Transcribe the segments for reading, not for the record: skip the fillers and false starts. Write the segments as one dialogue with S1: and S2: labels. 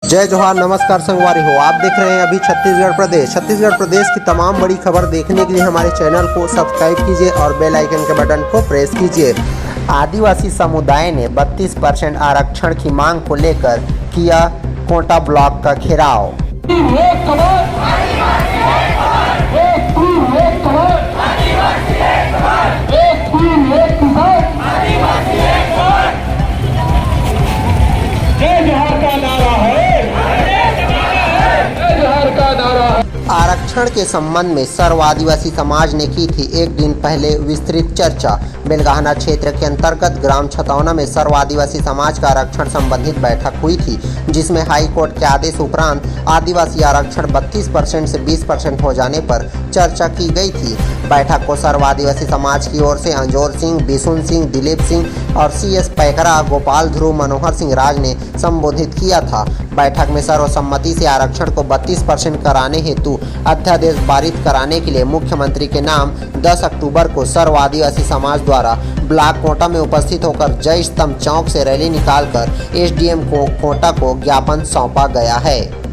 S1: जय जोहार, नमस्कार संगवारी हो। आप देख रहे हैं अभी छत्तीसगढ़ प्रदेश की तमाम बड़ी खबर देखने के लिए हमारे चैनल को सब्सक्राइब कीजिए और बेल आइकन के बटन को प्रेस कीजिए। आदिवासी समुदाय ने 32% आरक्षण की मांग को लेकर किया कोटा ब्लॉक का घेराव। आरक्षण के संबंध में सर्व आदिवासी समाज ने की थी एक दिन पहले विस्तृत चर्चा। बेलगाहना क्षेत्र के अंतर्गत ग्राम छतौना में सर्व आदिवासी समाज का आरक्षण संबंधित बैठक हुई थी, जिसमें हाई कोर्ट के आदेश उपरांत आदिवासी आरक्षण 32% से 20% हो जाने पर चर्चा की गई थी। बैठक को सर्व आदिवासी समाज की ओर से अंजोर सिंह, बिशुन सिंह, दिलीप सिंह और CS पैकरा, गोपाल ध्रुव, मनोहर सिंह राज ने संबोधित किया था। बैठक में सर्वसम्मति से आरक्षण को 32% कराने हेतु अध्यादेश पारित कराने के लिए मुख्यमंत्री के नाम 10 अक्टूबर को सर्व आदिवासी समाज द्वारा ब्लॉक कोटा में उपस्थित होकर जय स्तंभ चौक से रैली निकालकर SDM कोटा को ज्ञापन सौंपा गया है।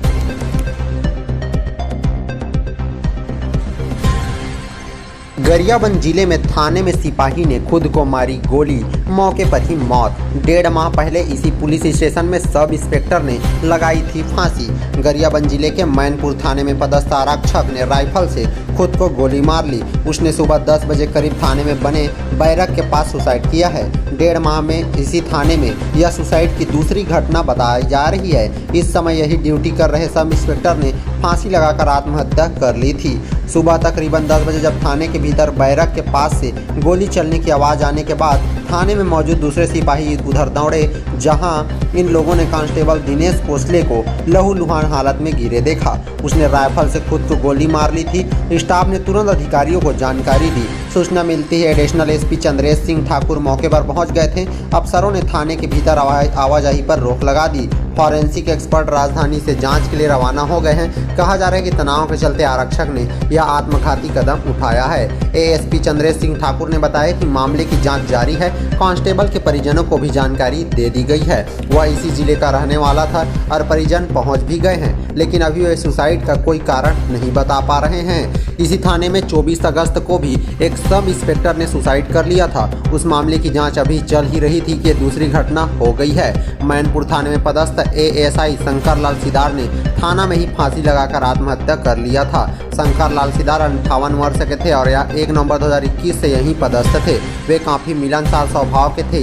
S1: गरियाबंद जिले में थाने में सिपाही ने खुद को मारी गोली, मौके पर ही मौत। 1.5 माह पहले इसी पुलिस स्टेशन में सब इंस्पेक्टर ने लगाई थी फांसी। गरियाबंद जिले के मैनपुर थाने में पदस्थ आरक्षक ने राइफल से खुद को गोली मार ली। उसने सुबह 10 बजे करीब थाने में बने बैरक के पास सुसाइड किया है। 1.5 माह में इसी थाने में यह सुसाइड की दूसरी घटना बताई जा रही है। इस समय यही ड्यूटी कर रहे सब इंस्पेक्टर ने फांसी लगाकर आत्महत्या कर ली थी। सुबह तकरीबन 10 बजे जब थाने के भीतर बैरक के पास से गोली चलने की आवाज़ आने के बाद थाने में मौजूद दूसरे सिपाही उधर दौड़े, जहां इन लोगों ने कांस्टेबल दिनेश कोसले को लहूलुहान हालत में गिरे देखा। उसने राइफल से खुद को गोली मार ली थी। स्टाफ ने तुरंत अधिकारियों को जानकारी दी। सूचना मिलती है एडिशनल SP चंद्रेश सिंह ठाकुर मौके पर पहुंच गए थे। अफसरों ने थाने के भीतर आवाजाही पर रोक लगा दी। फॉरेंसिक एक्सपर्ट राजधानी से जांच के लिए रवाना हो गए हैं। कहा जा रहा है कि तनाव के चलते आरक्षक ने यह आत्मघाती कदम उठाया है। ASP चंद्रेश सिंह ठाकुर ने बताया कि मामले की जांच जारी है। कांस्टेबल के परिजनों को भी जानकारी दे दी गई है। वह इसी जिले का रहने वाला था और परिजन पहुंच भी गए हैं, लेकिन अभी वह सुसाइड का कोई कारण नहीं बता पा रहे हैं। इसी थाने में 24 अगस्त को भी एक सब इंस्पेक्टर ने सुसाइड कर लिया था। उस मामले की जांच अभी चल ही रही थी कि दूसरी घटना हो गई है। मैनपुर थाने में पदस्थ ASI शंकर लाल सिदार ने थाना में ही फांसी लगाकर आत्महत्या कर लिया था। शंकर लाल सिदार 58 वर्ष के थे और यह 1 नवंबर 2021 से यहीं पदस्थ थे। वे काफ़ी मिलनसार स्वभाव के थे।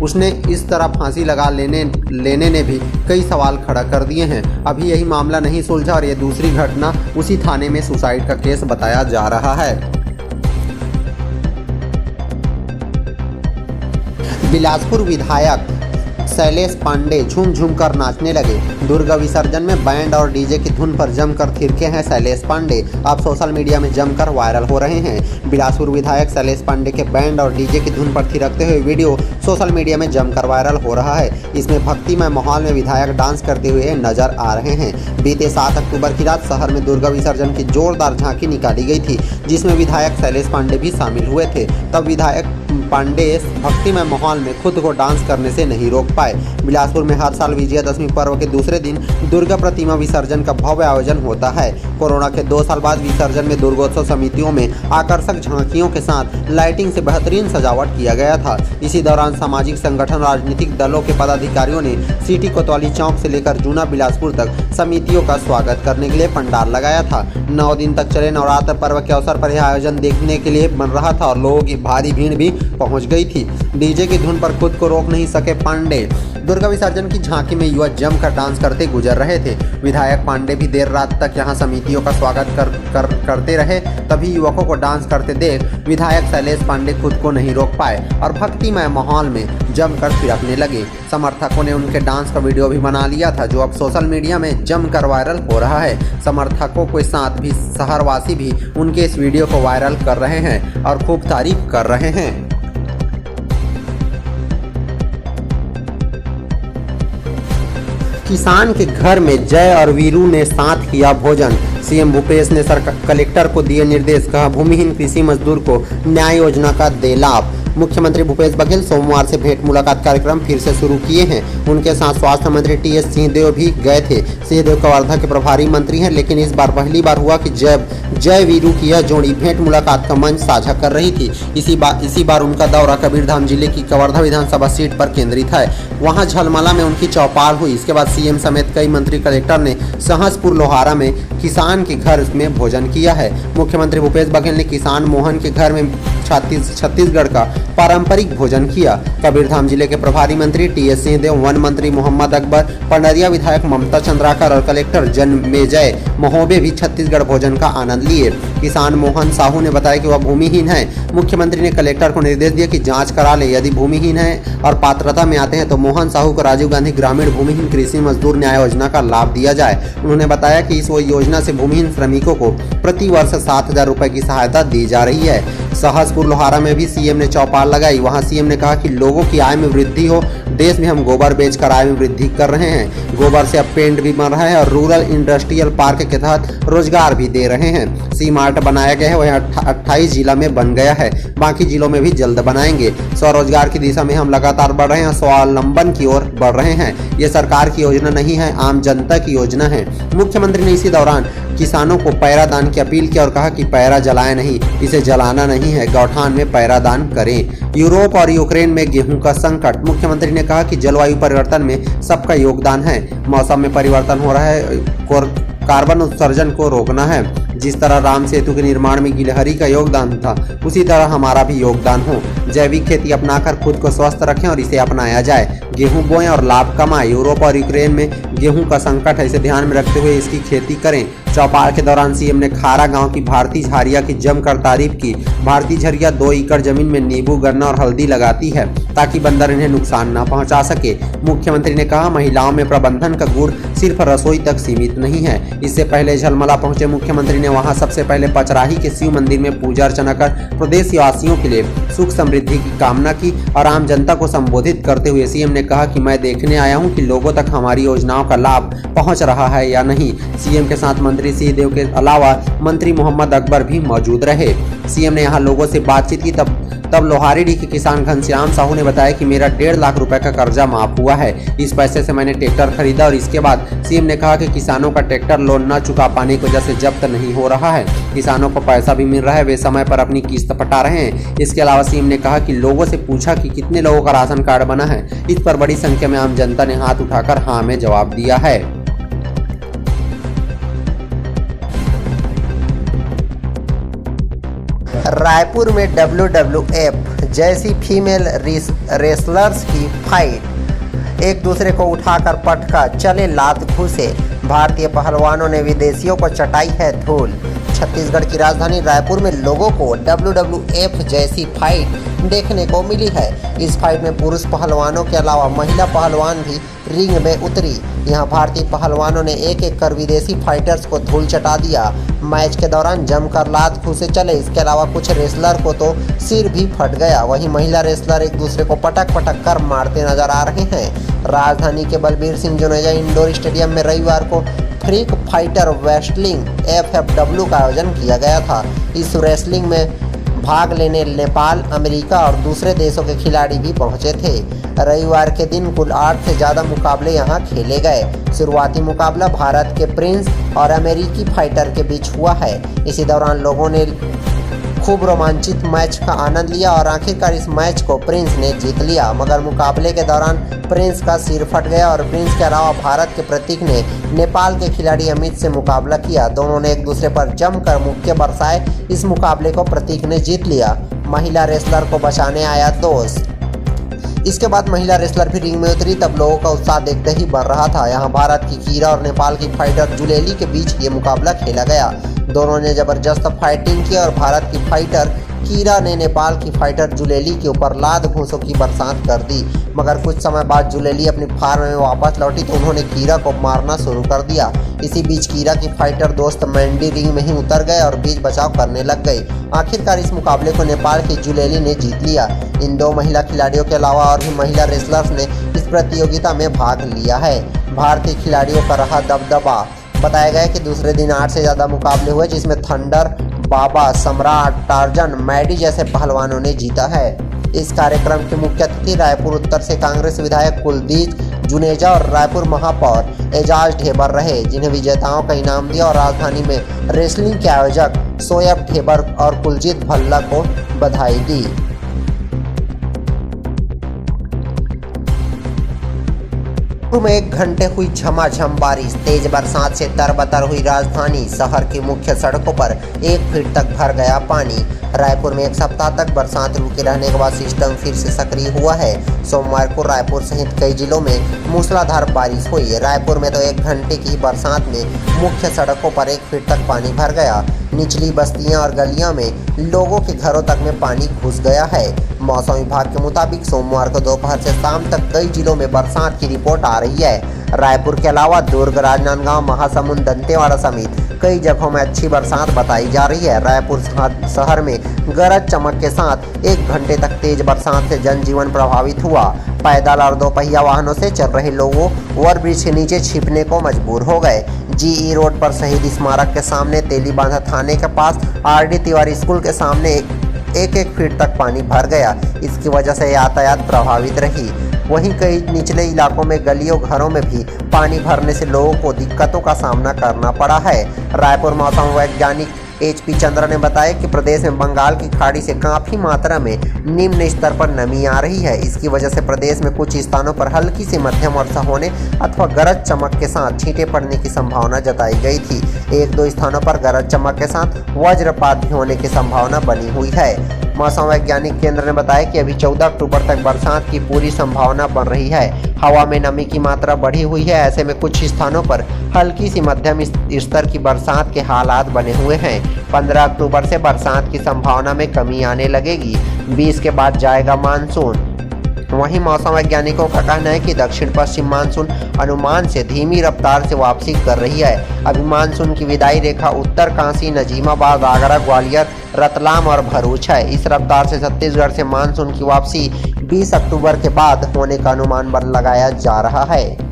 S1: उसने इस तरह फांसी लगा लेने ने भी कई सवाल खड़ा कर दिए हैं। अभी यही मामला नहीं सुलझा और ये दूसरी घटना उसी थाने में सुसाइड का केस बताया जा रहा है। बिलासपुर विधायक शैलेश पांडे झूम झूम कर नाचने लगे। दुर्गा विसर्जन में बैंड और डीजे की धुन पर जमकर थिरके हैं शैलेश पांडे। अब सोशल मीडिया में जमकर वायरल हो रहे हैं। बिलासपुर विधायक शैलेश पांडे के बैंड और डीजे की धुन पर थिरकते हुए वीडियो सोशल मीडिया में जमकर वायरल हो रहा है। इसमें भक्तिमय माहौल में विधायक डांस करते हुए नजर आ रहे हैं। बीते 7 अक्टूबर की रात शहर में दुर्गा विसर्जन की जोरदार झांकी निकाली गई थी, जिसमें विधायक शैलेश पांडे भी शामिल हुए थे। तब विधायक पांडे भक्तिमय माहौल में खुद को डांस करने से नहीं रोक पाए। बिलासपुर में हर साल विजयादशमी पर्व के दूसरे दिन दुर्गा प्रतिमा विसर्जन का भव्य आयोजन होता है। कोरोना के 2 साल बाद विसर्जन में दुर्गोत्सव समितियों में आकर्षक झांकियों के साथ लाइटिंग से बेहतरीन सजावट किया गया था। इसी दौरान सामाजिक संगठन, राजनीतिक दलों के पदाधिकारियों ने सिटी कोतवाली चौक से लेकर जूना बिलासपुर तक समितियों का स्वागत करने के लिए पंडाल लगाया था। 9 दिन तक चले नवरात्र पर्व के अवसर पर यह आयोजन देखने के लिए बन रहा था और लोगों की भारी भीड़ भी पहुंच गई थी। डीजे की धुन पर खुद को रोक नहीं सके पांडे। दुर्गा विसर्जन की झांकी में युवा जमकर डांस करते गुजर रहे थे। विधायक पांडे भी देर रात तक यहां समितियों का स्वागत करते रहे। तभी युवकों को डांस करते देख विधायक शैलेश पांडे खुद को नहीं रोक पाए और भक्तिमय माहौल में जमकर थिरकने लगे। समर्थकों ने उनके डांस का वीडियो भी बना लिया था, जो अब सोशल मीडिया में जमकर वायरल हो रहा है। समर्थकों के साथ भी शहरवासी भी उनके इस वीडियो को वायरल कर रहे हैं और खूब तारीफ कर रहे हैं। किसान के घर में जय और वीरू ने साथ किया भोजन। CM भूपेश ने कलेक्टर को दिए निर्देश, कहा भूमिहीन कृषि मजदूर को न्याय योजना का दे लाभ। मुख्यमंत्री भूपेश बघेल सोमवार से भेंट मुलाकात कार्यक्रम फिर से शुरू किए हैं। उनके साथ स्वास्थ्य मंत्री टी.एस. सिंहदेव भी गए थे। सिंहदेव कवर्धा के प्रभारी मंत्री हैं, लेकिन इस बार पहली बार हुआ कि जय वीरू की यह जोड़ी भेंट मुलाकात का मंच साझा कर रही थी। इसी बार उनका दौरा कबीरधाम जिले की कवर्धा विधानसभा सीट पर केंद्रित है। वहां झलमला में उनकी चौपाल हुई। इसके बाद सीएम समेत कई मंत्री कलेक्टर ने सहसपुर लोहारा में किसान के घर में भोजन किया है। मुख्यमंत्री भूपेश बघेल ने किसान मोहन के घर में छत्तीसगढ़ का पारंपरिक भोजन किया। कबीरधाम जिले के प्रभारी मंत्री टी.एस. सिंहदेव, वन मंत्री मोहम्मद अकबर, पंडरिया विधायक ममता चंद्राकर और कलेक्टर जन्मेजय महोबे भी छत्तीसगढ़ भोजन का आनंद लिए। किसान मोहन साहू ने बताया कि वह भूमिहीन है। मुख्यमंत्री ने कलेक्टर को निर्देश दिया कि जांच करा ले, यदि भूमिहीन है और पात्रता में आते हैं तो मोहन साहू को राजीव गांधी ग्रामीण भूमिहीन कृषि मजदूर न्याय योजना का लाभ दिया जाए। उन्होंने बताया कि इस योजना से भूमिहीन श्रमिकों को प्रति वर्ष 7,000 रुपए की सहायता दी जा रही है। सहसपुर लोहारा में भी सीएम ने चौपाल लगाई। वहां सीएम ने कहा कि लोगों की आय में वृद्धि हो, देश में हम गोबर बेचकर आय में वृद्धि कर रहे हैं। गोबर से अब पेंट भी बन रहा है और रूरल इंडस्ट्रियल पार्क के तहत रोजगार भी दे रहे हैं। सी मार्ट बनाया गया है, वह 28 जिला में बन गया है, बाकी जिलों में भी जल्द बनाएंगे। स्वरोजगार की दिशा में हम लगातार बढ़ रहे हैं, स्वावलंबन की ओर बढ़ रहे हैं। ये सरकार की योजना नहीं है, आम जनता की योजना है। मुख्यमंत्री ने इसी दौरान किसानों को पैरा दान की अपील की और कहा कि पैरा जलाए नहीं, इसे जलाना नहीं है, गौठान में पैरा दान करें। यूरोप और यूक्रेन में गेहूं का संकट। मुख्यमंत्री ने कहा कि जलवायु परिवर्तन में सबका योगदान है। मौसम में परिवर्तन हो रहा है, कार्बन उत्सर्जन को रोकना है। जिस तरह राम सेतु के निर्माण में गिलहरी का योगदान था, उसी तरह हमारा भी योगदान हो। जैविक खेती अपनाकर खुद को स्वस्थ रखें और इसे अपनाया जाए। गेहूं बोएं और लाभ कमाएं। यूरोप और यूक्रेन में गेहूं का संकट है, इसे ध्यान में रखते हुए इसकी खेती करें। चौपाल के दौरान सीएम ने खारा गांव की भारती झारिया की जमकर तारीफ की। भारती झरिया 2 एकड़ जमीन में नींबू, गन्ना और हल्दी लगाती है ताकि बंदर इन्हें नुकसान न पहुंचा सके। मुख्यमंत्री ने कहा, महिलाओं में प्रबंधन का गुण सिर्फ रसोई तक सीमित नहीं है। इससे पहले झलमला पहुंचे मुख्यमंत्री ने वहां सबसे पहले पचराही के शिव मंदिर में पूजा अर्चना कर प्रदेशवासियों के लिए सुख समृद्धि की कामना की और आम जनता को संबोधित करते हुए सीएम ने कहा कि मैं देखने आया हूं कि लोगों तक हमारी योजनाओं का लाभ पहुंच रहा है या नहीं। सीएम के साथ मंत्री सिंहदेव के अलावा मंत्री मोहम्मद अकबर भी मौजूद रहे। सीएम ने यहां लोगों से बातचीत की। तब लोहारीडीह के किसान घनश्याम साहू ने बताया कि मेरा 1.5 लाख रुपए का कर्जा माफ हुआ है। इस पैसे से मैंने ट्रैक्टर खरीदा और इसके बाद सीएम ने कहा कि किसानों का ट्रैक्टर लोन न चुका पाने की वजह से जब्त नहीं हो रहा है। किसानों को पैसा भी मिल रहा है, वे समय पर अपनी किस्त पटा रहे हैं। इसके अलावा सीएम ने कहा कि लोगों से पूछा कि कितने लोगों का राशन कार्ड बना है। इस पर बड़ी संख्या में आम जनता ने हाथ उठाकर हाँ में जवाब दिया है।
S2: रायपुर में WWF जैसी फीमेल रेसलर्स की फाइट। एक दूसरे को उठाकर पटका, चले लात घूसे। भारतीय पहलवानों ने विदेशियों को चटाई है धूल। छत्तीसगढ़ की राजधानी रायपुर में लोगों को WWF जैसी फाइट देखने को मिली है। इस फाइट में पुरुष पहलवानों के अलावा महिला पहलवान भी रिंग में उतरी। यहां भारतीय पहलवानों ने एक एक कर विदेशी फाइटर्स को धूल चटा दिया। मैच के दौरान जमकर लात घूसे चले। इसके अलावा कुछ रेसलर को तो सिर भी फट गया। वहीं महिला रेसलर एक दूसरे को पटक पटक कर मारते नजर आ रहे हैं। राजधानी के बलबीर सिंह जुनेजा इंडोर स्टेडियम में रविवार को फ्रीक फाइटर रेसलिंग FFW का आयोजन किया गया था। इस रेसलिंग में भाग लेने नेपाल, अमेरिका और दूसरे देशों के खिलाड़ी भी पहुंचे थे। रविवार के दिन कुल 8 से ज़्यादा मुकाबले यहां खेले गए। शुरुआती मुकाबला भारत के प्रिंस और अमेरिकी फाइटर के बीच हुआ है। इसी दौरान लोगों ने खूब रोमांचित मैच का आनंद लिया और आखिरकार इस मैच को प्रिंस ने जीत लिया। मगर मुकाबले के दौरान प्रिंस का सिर फट गया और प्रिंस के अलावा भारत के प्रतीक ने नेपाल के खिलाड़ी अमित से मुकाबला किया। दोनों ने एक दूसरे पर जमकर मुक्के बरसाए। इस मुकाबले को प्रतीक ने जीत लिया। महिला रेसलर को बचाने आया दोस्त। इसके बाद महिला रेसलर भी रिंग में उतरी। तब लोगों का उत्साह देखते ही बढ़ रहा था। यहाँ भारत की कीरा और नेपाल की फाइटर जुलेली के बीच ये मुकाबला खेला गया। दोनों ने जबरदस्त फाइटिंग की और भारत की फाइटर कीरा ने नेपाल की फाइटर जुलेली के ऊपर लात घूंसों की बरसात कर दी। मगर कुछ समय बाद जुलेली अपनी फार्म में वापस लौटी तो उन्होंने कीरा को मारना शुरू कर दिया। इसी बीच कीरा की फाइटर दोस्त मैंडी रिंग में ही उतर गए और बीच बचाव करने लग गई। आखिरकार इस मुकाबले को नेपाल की जुलेली ने जीत लिया। इन दो महिला खिलाड़ियों के अलावा और भी महिला रेसलर्स ने इस प्रतियोगिता में भाग लिया है। भारतीय खिलाड़ियों का रहा दबदबा। बताया गया कि दूसरे दिन 8 से ज़्यादा मुकाबले हुए, जिसमें थंडर, बाबा, सम्राट, टार्जन, मैडी जैसे पहलवानों ने जीता है। इस कार्यक्रम के मुख्य अतिथि रायपुर उत्तर से कांग्रेस विधायक कुलदीप जुनेजा और रायपुर महापौर एजाज ढेबर रहे, जिन्हें विजेताओं का इनाम दिया और राजधानी में रेसलिंग के आयोजक शोएब ढेबर और कुलजीत भल्ला को बधाई दी। में 1 घंटे हुई झमाझम बारिश, तेज बरसात से तरबतर हुई राजधानी। शहर की मुख्य सड़कों पर 1 फीट तक भर गया पानी। रायपुर में 1 सप्ताह तक बरसात रुके रहने के बाद सिस्टम फिर से सक्रिय हुआ है। सोमवार को रायपुर सहित कई जिलों में मूसलाधार बारिश हुई। रायपुर में तो 1 घंटे की बरसात में मुख्य सड़कों पर 1 फीट तक पानी भर गया। निचली बस्तियां और गलियों में लोगों के घरों तक में पानी घुस गया है। मौसम विभाग के मुताबिक सोमवार को दोपहर से शाम तक कई जिलों में बरसात की रिपोर्ट आ रही है। रायपुर के अलावा दुर्ग, राजनांदगांव, महासमुंद, दंतेवाड़ा समेत कई जगहों में अच्छी बरसात बताई जा रही है। रायपुर शहर में गरज चमक के साथ 1 घंटे तक तेज बरसात से जनजीवन प्रभावित हुआ। पैदल और 2 पहिया वाहनों से चल रहे लोगों ओवरब्रिज के नीचे छिपने को मजबूर हो गए। जीई रोड पर शहीद स्मारक के सामने, तेलीबांधा थाने के पास, आरडी तिवारी स्कूल के सामने 1-1 फीट तक पानी भर गया। इसकी वजह से यातायात प्रभावित रही। वहीं कई निचले इलाकों में गलियों घरों में भी पानी भरने से लोगों को दिक्कतों का सामना करना पड़ा है। रायपुर मौसम वैज्ञानिक HP चंद्रा ने बताया कि प्रदेश में बंगाल की खाड़ी से काफ़ी मात्रा में निम्न स्तर पर नमी आ रही है। इसकी वजह से प्रदेश में कुछ स्थानों पर हल्की से मध्यम वर्षा होने अथवा गरज चमक के साथ छींटे पड़ने की संभावना जताई गई थी। 1-2 स्थानों पर गरज चमक के साथ वज्रपात भी होने की संभावना बनी हुई है। मौसम वैज्ञानिक केंद्र ने बताया कि अभी 14 अक्टूबर तक बरसात की पूरी संभावना बन रही है। हवा में नमी की मात्रा बढ़ी हुई है। ऐसे में कुछ स्थानों पर हल्की सी मध्यम स्तर की बरसात के हालात बने हुए हैं। 15 अक्टूबर से बरसात की संभावना में कमी आने लगेगी। 20 के बाद जाएगा मानसून। वहीं मौसम वैज्ञानिकों का कहना है कि दक्षिण पश्चिम मानसून अनुमान से धीमी रफ्तार से वापसी कर रही है। अभी मानसून की विदाई रेखा उत्तर काशी, नजीमाबाद, आगरा, ग्वालियर, रतलाम और भरूच है। इस रफ्तार से छत्तीसगढ़ से मानसून की वापसी 20 अक्टूबर के बाद होने का अनुमान लगाया जा रहा है।